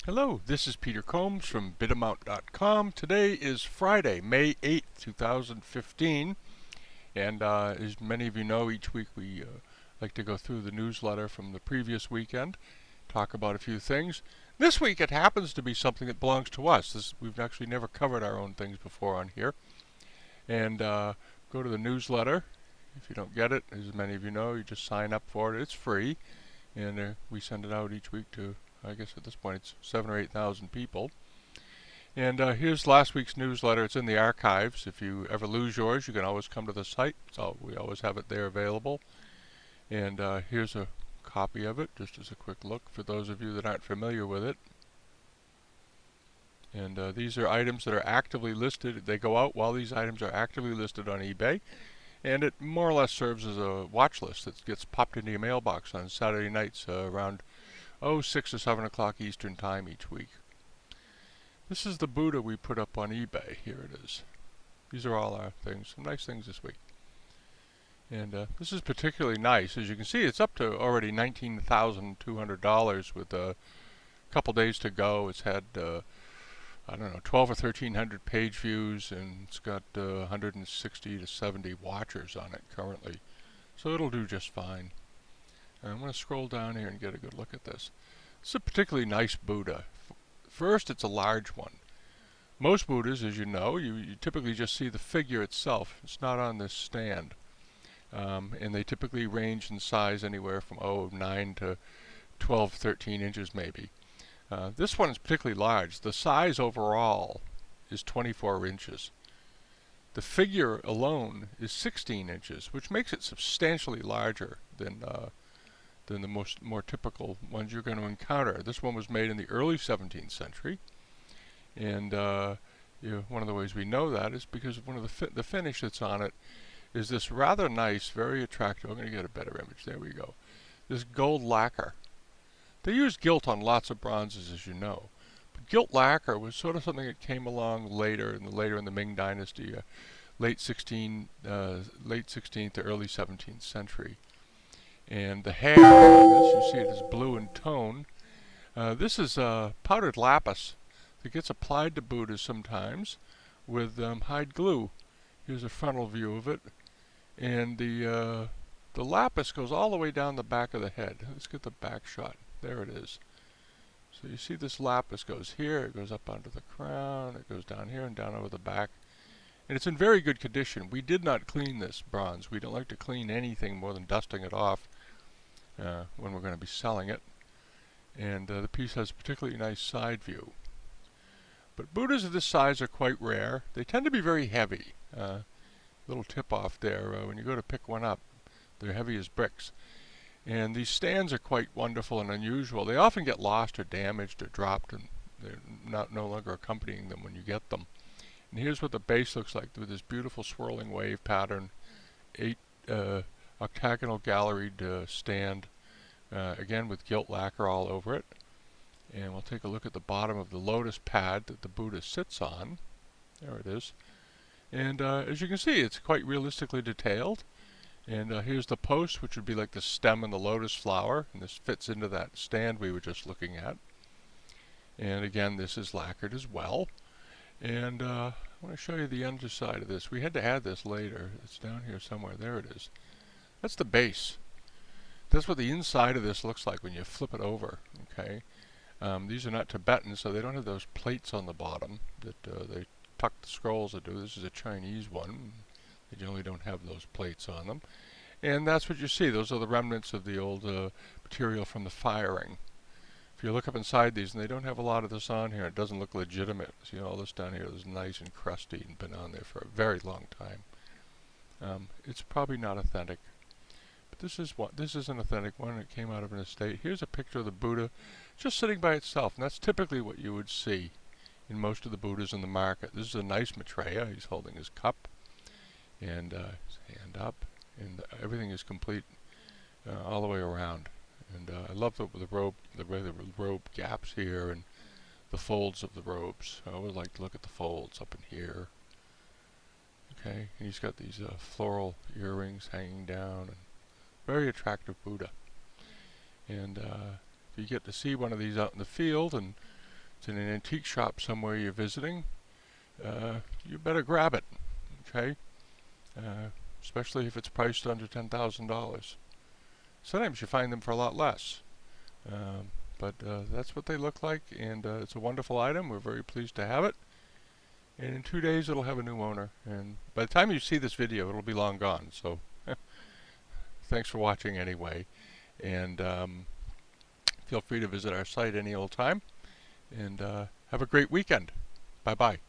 Hello, this is Peter Combs from Bidamount.com. Today is Friday, May 8th, 2015, and as many of you know, each week we like to go through the newsletter from the previous weekend, talk about a few things. This week it happens to be something that belongs to us. We've actually never covered our own things before on here. And go to the newsletter. If you don't get it, as many of you know, you just sign up for it. It's free, and we send it out each week to, I guess at this point it's 7,000 or 8,000 people. And here's last week's newsletter. It's in the archives. If you ever lose yours, you can always come to the site. So we always have it there available. And here's a copy of it, just as a quick look for those of you that aren't familiar with it. And these are items that are actively listed. They go out while these items are actively listed on eBay. And it more or less serves as a watch list that gets popped into your mailbox on Saturday nights around 6 or 7 o'clock Eastern Time each week. This is the Buddha we put up on eBay. Here it is. These are all our things. Some nice things this week. And this is particularly nice. As you can see, it's up to already $19,200 with a couple days to go. It's had, I don't know, 12 or 1,300 page views, and it's got 160 to 70 watchers on it currently. So it'll do just fine. I'm going to scroll down here and get a good look at this. This is a particularly nice Buddha. First, it's a large one. Most Buddhas, as you know, you typically just see the figure itself. It's not on this stand. And they typically range in size anywhere from 9 to 12, 13 inches maybe. This one is particularly large. The size overall is 24 inches. The figure alone is 16 inches, which makes it substantially larger than the more typical ones you're going to encounter. This one was made in the early 17th century, and one of the ways we know that is because one of the finish that's on it is this rather nice, very attractive. I'm going to get a better image. There we go. This gold lacquer. They used gilt on lots of bronzes, as you know, but gilt lacquer was sort of something that came along later in the Ming Dynasty, late 16th to early 17th century. And the hair on this, you see it is blue in tone. This is powdered lapis that gets applied to Buddhas sometimes with hide glue. Here's a frontal view of it. And the lapis goes all the way down the back of the head. Let's get the back shot. There it is. So you see this lapis goes here, it goes up onto the crown, it goes down here and down over the back. And it's in very good condition. We did not clean this bronze. We don't like to clean anything more than dusting it off when we're going to be selling it. And the piece has a particularly nice side view. But Buddhas of this size are quite rare. They tend to be very heavy. Little tip off there, when you go to pick one up, they're heavy as bricks. And these stands are quite wonderful and unusual. They often get lost or damaged or dropped, and they're no longer accompanying them when you get them. And here's what the base looks like with this beautiful swirling wave pattern, 8 octagonal galleried stand, again with gilt lacquer all over it. And we'll take a look at the bottom of the lotus pad that the Buddha sits on. There it is. And as you can see, it's quite realistically detailed. And here's the post, which would be like the stem and the lotus flower. And this fits into that stand we were just looking at. And again, this is lacquered as well. And I want to show you the underside of this. We had to add this later. It's down here somewhere. There it is. That's the base. That's what the inside of this looks like when you flip it over. Okay. These are not Tibetan, so they don't have those plates on the bottom that they tuck the scrolls into. This is a Chinese one. They generally don't have those plates on them. And that's what you see. Those are the remnants of the old material from the firing. If you look up inside these, and they don't have a lot of this on here, it doesn't look legitimate. See, all this down here is nice and crusty and been on there for a very long time. It's probably not authentic. But this is an authentic one. It came out of an estate. Here's a picture of the Buddha just sitting by itself, and that's typically what you would see in most of the Buddhas in the market. This is a nice Maitreya. He's holding his cup and his hand up, and everything is complete all the way around. And I love the way the robe gaps here and the folds of the robes. I always like to look at the folds up in here. Okay, and he's got these floral earrings hanging down, and very attractive Buddha. And if you get to see one of these out in the field and it's in an antique shop somewhere you're visiting, you better grab it, okay? Especially if it's priced under $10,000. Sometimes you find them for a lot less. But that's what they look like, and it's a wonderful item. We're very pleased to have it. And in 2 days it'll have a new owner. And by the time you see this video, it'll be long gone. So thanks for watching anyway. And feel free to visit our site any old time. And have a great weekend. Bye-bye.